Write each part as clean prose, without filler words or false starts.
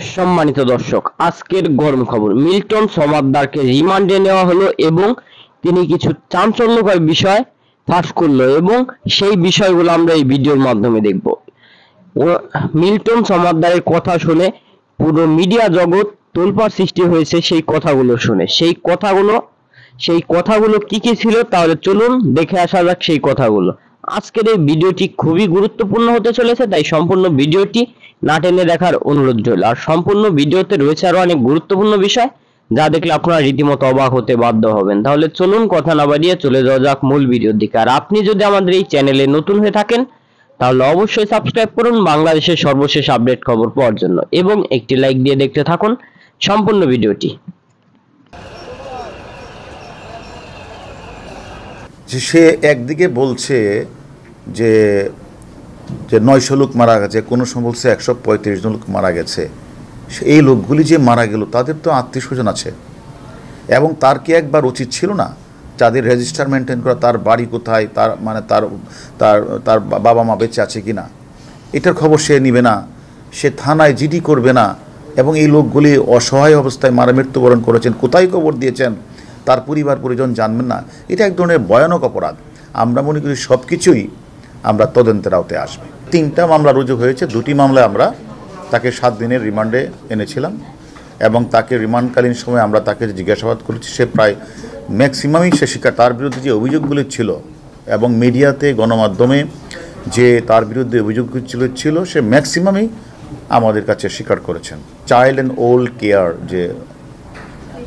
সম্মানিত দর্শক, আজকের গরম খবর, মিল্টন সমাদ্দারকে রিমান্ডে নেওয়া হলো এবং তিনি কিছু চাঞ্চল্যকর বিষয় ফাঁস করলো এবং সেই বিষয়গুলো আমরা এই ভিডিওর মাধ্যমে দেখব। মিল্টন সমাদ্দারের কথা শুনে পুরো মিডিয়া জগৎ তোলপাড় সৃষ্টি হয়েছে সেই কথাগুলো শুনে। সেই কথাগুলো কি কি ছিল, তাহলে চলুন দেখে আসা যাক সেই কথাগুলো। আজকের এই ভিডিওটি খুবই গুরুত্বপূর্ণ হতে চলেছে, তাই সম্পূর্ণ ভিডিওটি না টেনে দেখার অনুরোধ রইল। আর সম্পূর্ণ ভিডিওতে রয়েছে আরো অনেক গুরুত্বপূর্ণ বিষয়, যা দেখলে আপনারা রীতিমতো অবাক হতে বাধ্য হবেন। তাহলে চলুন কথা না বাড়িয়ে চলে যাওয়া যাক মূল ভিডিওর দিকে। আর আপনি যদি আমাদের এই চ্যানেলে নতুন হয়ে থাকেন তাহলে অবশ্যই সাবস্ক্রাইব করুন বাংলাদেশের সর্বশেষ আপডেট খবর পাওয়ার জন্য এবং একটি লাইক দিয়ে দেখতে থাকুন সম্পূর্ণ ভিডিওটি। যে সে একদিকে বলছে যে 900 লোক মারা গেছে, কোনো সময় বলছে 135 জন লোক মারা গেছে। এই লোকগুলি যে মারা গেল তাদের তো আত্মীয় স্বজন আছে, এবং তার কি একবার উচিত ছিল না যাদের রেজিস্টার মেনটেন করা, তার বাড়ি কোথায়, তার মানে তার তার তার বাবা মা বেঁচে আছে কি না, এটার খবর সে নিবে না, সে থানায় জিডি করবে না। এবং এই লোকগুলি অসহায় অবস্থায় মারা মৃত্যুবরণ করেছেন, কোথায় কবর দিয়েছেন তার পরিবার পরিজন জানবেন না। এটা এক ধরনের ভয়ানক অপরাধ। আমরা মনে করি সব কিছুই আমরা তদন্তের আওতায় আসবে। 3টা মামলা রুজু হয়েছে, 2টি মামলায় আমরা তাকে 7 দিনের রিমান্ডে এনেছিলাম এবং তাকে রিমান্ডকালীন সময় আমরা তাকে জিজ্ঞাসাবাদ করেছি। সে প্রায় ম্যাক্সিমামই সে স্বীকার, তার বিরুদ্ধে যে অভিযোগগুলি ছিল এবং মিডিয়াতে গণমাধ্যমে যে তার বিরুদ্ধে অভিযোগগুলো ছিল সে ম্যাক্সিমামই আমাদের কাছে স্বীকার করেছেন। চাইল্ড অ্যান্ড ওল্ড কেয়ার, যে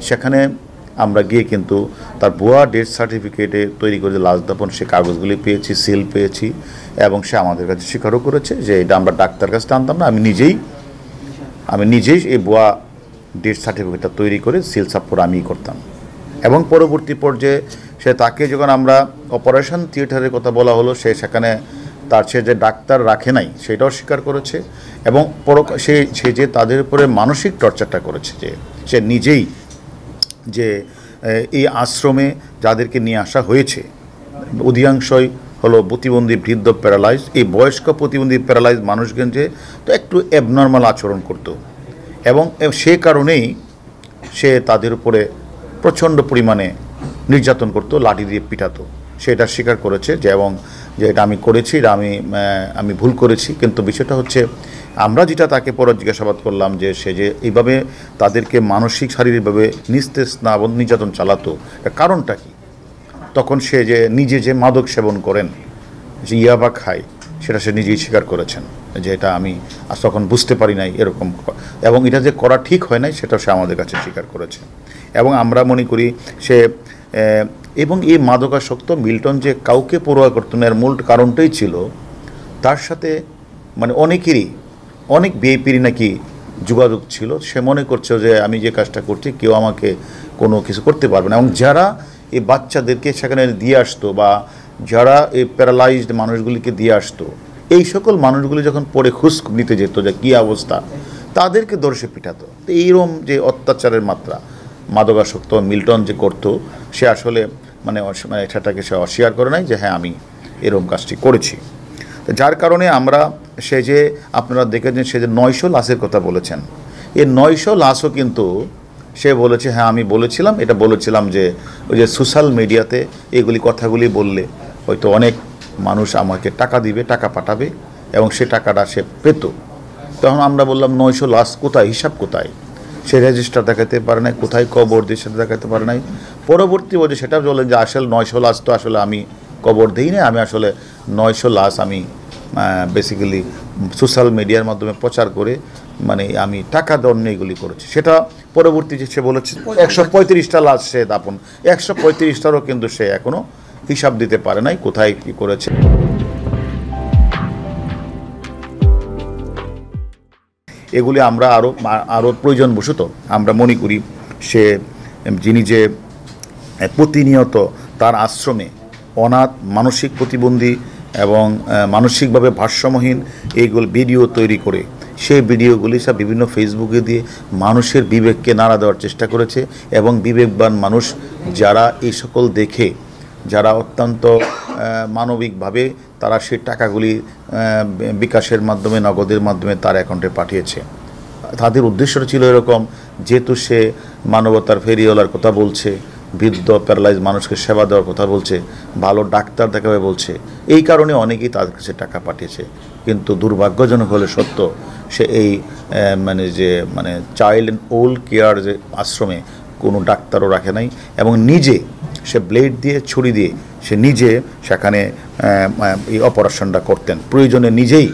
সেখানে আমরা গিয়ে কিন্তু তার ভুয়া ডেথ সার্টিফিকেটে তৈরি করে লাশ দাপন সে কাগজগুলি পেয়েছি, সিল পেয়েছি, এবং সে আমাদের কাছে স্বীকারও করেছে যে এটা আমরা ডাক্তার কাছে আনতাম না, আমি নিজেই এই ভুয়া ডেথ সার্টিফিকেটটা তৈরি করে সিল সাপ্পর আমিই করতাম। এবং পরবর্তী পর্যায়ে তাকে যখন আমরা অপারেশন থিয়েটারের কথা বলা হলো, সেখানে সে যে ডাক্তার রাখে নাই সেটাও স্বীকার করেছে। এবং সে যে তাদের উপরে মানসিক টর্চারটা করেছে, যে সে নিজেই যে এই আশ্রমে যাদেরকে নিয়ে আসা হয়েছে অধিকাংশই হলো প্রতিবন্ধী, বৃদ্ধ, প্যারালাইজ। এই বয়স্ক প্রতিবন্ধী প্যারালাইজ মানুষগঞ্জে তো একটু অ্যাবনর্মাল আচরণ করত, এবং সে কারণেই সে তাদের উপরে প্রচণ্ড পরিমাণে নির্যাতন করত, লাঠি দিয়ে পিটাতো। সেটা স্বীকার করেছে যে, এবং যে এটা আমি করেছি, এটা আমি ভুল করেছি। কিন্তু বিষয়টা হচ্ছে আমরা যেটা তাকে পরে জিজ্ঞাসাবাদ করলাম যে সে যে এইভাবে তাদেরকে মানসিক শারীরিকভাবে নিস্তেজ না নির্যাতন চালাতো, কারণটা কি? তখন সে যে নিজে যে মাদক সেবন করেন, যে ইয়াবা খায়, সেটা সে নিজেই স্বীকার করেছেন যে এটা আমি তখন বুঝতে পারি নাই এরকম, এবং এটা যে করা ঠিক হয় নাই সেটাও সে আমাদের কাছে স্বীকার করেছে। এবং আমরা মনে করি সে এবং এই মাদকাসক্ত মিল্টন যে কাউকে পরোয়া করতো না, এর মূল কারণটাই ছিল তার সাথে মানে অনেক বিএপিরই নাকি যোগাযোগ ছিল। সে মনে করছে যে আমি যে কাজটা করছি কেউ আমাকে কোনো কিছু করতে পারবে না। এবং যারা এই বাচ্চাদেরকে সেখানে দিয়ে আসতো বা যারা এই প্যারালাইজড মানুষগুলিকে দিয়ে আসতো, এই সকল মানুষগুলি যখন পরে খোঁজ নিতে যেত যে কী অবস্থা, তাদেরকে দর্শে পিঠাতো। তো এইরকম যে অত্যাচারের মাত্রা মাদকাসক্ত মিল্টন যে করতো, সে আসলে মানে সেটাকে সে অস্বীকার করে নাই যে হ্যাঁ আমি এরকম কাজটি করেছি। যার কারণে আমরা সে যে আপনারা দেখেছেন সে যে 900 লাশের কথা বলেছেন, এই 900 লাশও কিন্তু সে বলেছে হ্যাঁ আমি বলেছিলাম, এটা বলেছিলাম যে ওই যে সোশ্যাল মিডিয়াতে এগুলি কথাগুলি বললে হয়তো অনেক মানুষ আমাকে টাকা দিবে, টাকা পাঠাবে, এবং সে টাকাটা সে পেত। তখন আমরা বললাম 900 লাশ কোথায়, হিসাব কোথায়? সে রেজিস্টার দেখাতে পারে নাই, কোথায় কবর দিয়ে সেটা দেখাতে পারে নাই। পরবর্তী বলছে সেটা বলেন যে আসলে 900 লাশ তো আসলে আমি কবর দিই না, আমি আসলে 900 লাশ আমি বেসিক্যালি সোশ্যাল মিডিয়ার মাধ্যমে প্রচার করে মানে আমি টাকা দণ্ড এগুলি করেছি। সেটা পরবর্তী যে সে বলেছে 135টা লাশ সে দাপন, 135টারও কিন্তু সে এখনও হিসাব দিতে পারে নাই কোথায় কী করেছে। এগুলি আমরা আরও প্রয়োজন বশত আমরা মনে করি সে যিনি যে প্রতিনিয়ত তার আশ্রমে অনাথ, মানসিক প্রতিবন্ধী এবং মানসিকভাবে ভারসাম্যহীন এইগুলো ভিডিও তৈরি করে সেই ভিডিওগুলি সব বিভিন্ন ফেসবুকে দিয়ে মানুষের বিবেককে নাড়া দেওয়ার চেষ্টা করেছে। এবং বিবেকবান মানুষ যারা এই সকল দেখে, যারা অত্যন্ত মানবিকভাবে তারা সেই টাকাগুলি বিকাশের মাধ্যমে, নগদের মাধ্যমে তার অ্যাকাউন্টে পাঠিয়েছে। তাদের উদ্দেশ্যটা ছিল এরকম, যেহেতু সে মানবতার ফেরিওয়ালার কথা বলছে, বৃদ্ধ প্যারালাইজ মানুষকে সেবা দেওয়ার কথা বলছে, ভালো ডাক্তার দেখাবে বলছে, এই কারণে অনেকেই তাদের কাছে টাকা পাঠিয়েছে। কিন্তু দুর্ভাগ্যজনক হলে সত্য, সে এই মানে চাইল্ড অ্যান্ড ওল্ড কেয়ার যে আশ্রমে কোনো ডাক্তারও রাখে নাই, এবং নিজে সে ব্লেড দিয়ে ছুরি দিয়ে সে নিজে সেখানে এই অপারেশনটা করতেন। প্রয়োজনে নিজেই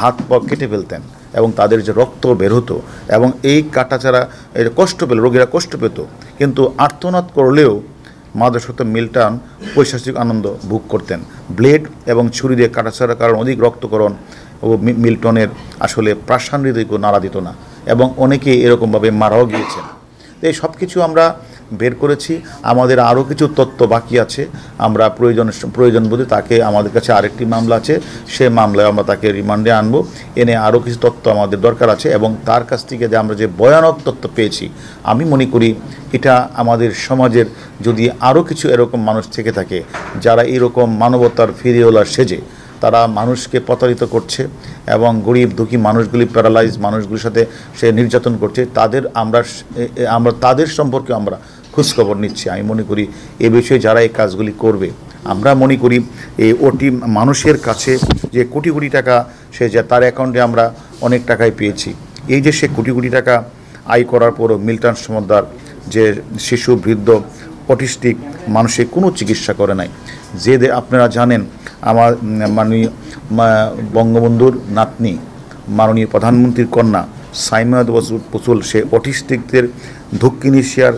হাত পা কেটে ফেলতেন এবং তাদের যে রক্ত বের হতো এবং এই কাটাছাড়া কষ্ট পেল, রোগীরা কষ্ট পেত, কিন্তু আর্তনাদ করলেও মাদকাসক্ত মিল্টন পৈশাচিক আনন্দ ভোগ করতেন। ব্লেড এবং ছুরি দিয়ে কাটাছাড়ার কারণ অধিক রক্তকরণ ও মিল্টনের আসলে প্রাণান্ত হৃদয়কে নাড়া দিত না, এবং অনেকে এরকমভাবে মারাও গিয়েছেন। তো এই সব কিছু আমরা বের করেছি। আমাদের আরও কিছু তথ্য বাকি আছে, আমরা প্রয়োজন বোধে তাকে, আমাদের কাছে আরেকটি মামলা আছে, সে মামলায় আমরা তাকে রিমান্ডে আনবো, এনে আরও কিছু তথ্য আমাদের দরকার আছে। এবং তার কাছ থেকে যে আমরা যে ভয়ানক তথ্য পেয়েছি, আমি মনে করি এটা আমাদের সমাজের যদি আরও কিছু এরকম মানুষ থেকে থাকে যারা এরকম মানবতার ফেরিওয়ালার সেজে তারা মানুষকে প্রতারিত করছে এবং গরিব দুঃখী মানুষগুলি, প্যারালাইজ মানুষগুলির সাথে সে নির্যাতন করছে, আমরা তাদের সম্পর্কে আমরা খোঁজখবর নিচ্ছি। আমি মনে করি এ বিষয়ে যারা এই কাজগুলি করবে, আমরা মনে করি এই ওটি মানুষের কাছে যে কোটি কোটি টাকা সে যে তার অ্যাকাউন্টে আমরা অনেক টাকাই পেয়েছি, এই যে সে কোটি কোটি টাকা আয় করার পরও মিল্টন সমাদ্দার যে শিশু, বৃদ্ধ, অটিস্টিক মানুষের কোনো চিকিৎসা করে নাই। যে আপনারা জানেন আমার মাননীয় বঙ্গবন্ধুর নাতনি, মাননীয় প্রধানমন্ত্রীর কন্যা সাইমা বসুল, সে অটিস্টিকদের দক্ষিণ এশিয়ার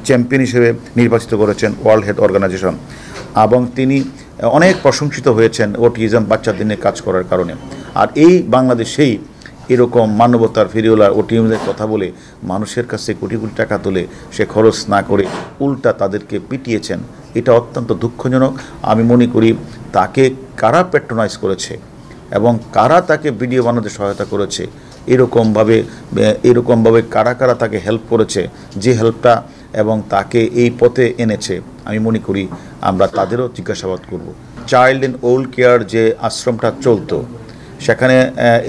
চ্যাম্পিয়ন হিসেবে নির্বাচিত করেছেন ওয়ার্ল্ড হেলথ অর্গানাইজেশন, এবং তিনি অনেক প্রশংসিত হয়েছেন অটিজম বাচ্চাদের নিয়ে কাজ করার কারণে। আর এই বাংলাদেশেই এরকম মানবতার ফেরিওয়ালার অটিজমদের কথা বলে মানুষের কাছে কোটি কোটি টাকা তুলে সে খরচ না করে উল্টা তাদেরকে পিটিয়েছেন। এটা অত্যন্ত দুঃখজনক। আমি মনে করি তাকে কারা প্যাট্রোনাইজ করেছে এবং কারা তাকে ভিডিও বানাতে সহায়তা করেছে, এরকমভাবে কারা কারা তাকে হেল্প করেছে, যে হেল্পটা এবং তাকে এই পথে এনেছে, আমি মনে করি আমরা তাদেরও জিজ্ঞাসাবাদ করব। চাইল্ড অ্যান্ড ওল্ড কেয়ার যে আশ্রমটা চলতো, সেখানে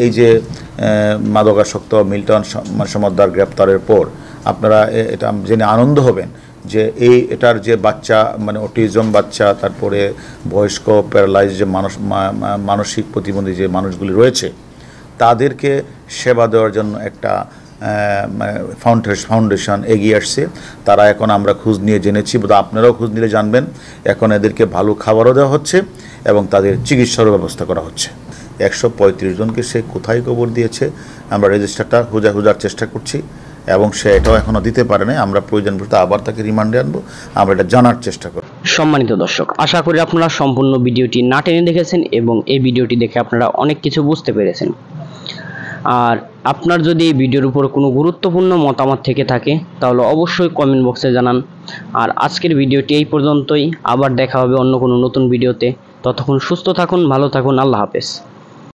এই যে মাদকাসক্ত মিল্টন সমাদ্দার গ্রেপ্তারের পর আপনারা এটা জেনে আনন্দ হবেন যে এটার যে বাচ্চা, মানে অটিজম বাচ্চা, তারপরে বয়স্ক প্যারালাইজ যে মানসিক প্রতিবন্ধী যে মানুষগুলি রয়েছে, তাদেরকে সেবা দেওয়ার জন্য একটা ফাউন্ডেশন এগিয়ে আসছে। তারা এখন আমরা খোঁজ নিয়ে জেনেছি, বোধ আপনারাও খোঁজ নিলে জানবেন, এখন এদেরকে ভালো খাবারও দেওয়া হচ্ছে এবং তাদের চিকিৎসারও ব্যবস্থা করা হচ্ছে। 135 জনকে সে কোথায় কবর দিয়েছে আমরা রেজিস্টারটা খোঁজার চেষ্টা করছি, এবং সে এটাও এখনও দিতে পারে না। আমরা প্রয়োজন পড়তে আবার তাকে রিমান্ডে আনবো, আমরা এটা জানার চেষ্টা করব। সম্মানিত দর্শক, আশা করি আপনারা সম্পূর্ণ ভিডিওটি না টেনে দেখেছেন এবং এই ভিডিওটি দেখে আপনারা অনেক কিছু বুঝতে পেরেছেন। আর আপনার যদি এই ভিডিওর উপর কোনো গুরুত্বপূর্ণ মতামত থেকে থাকে তাহলে অবশ্যই কমেন্ট বক্সে জানান। আর আজকের ভিডিওটি এই পর্যন্তই, আবার দেখা হবে অন্য কোনো নতুন ভিডিওতে। ততক্ষণ সুস্থ থাকুন, ভালো থাকুন, আল্লাহ হাফেজ।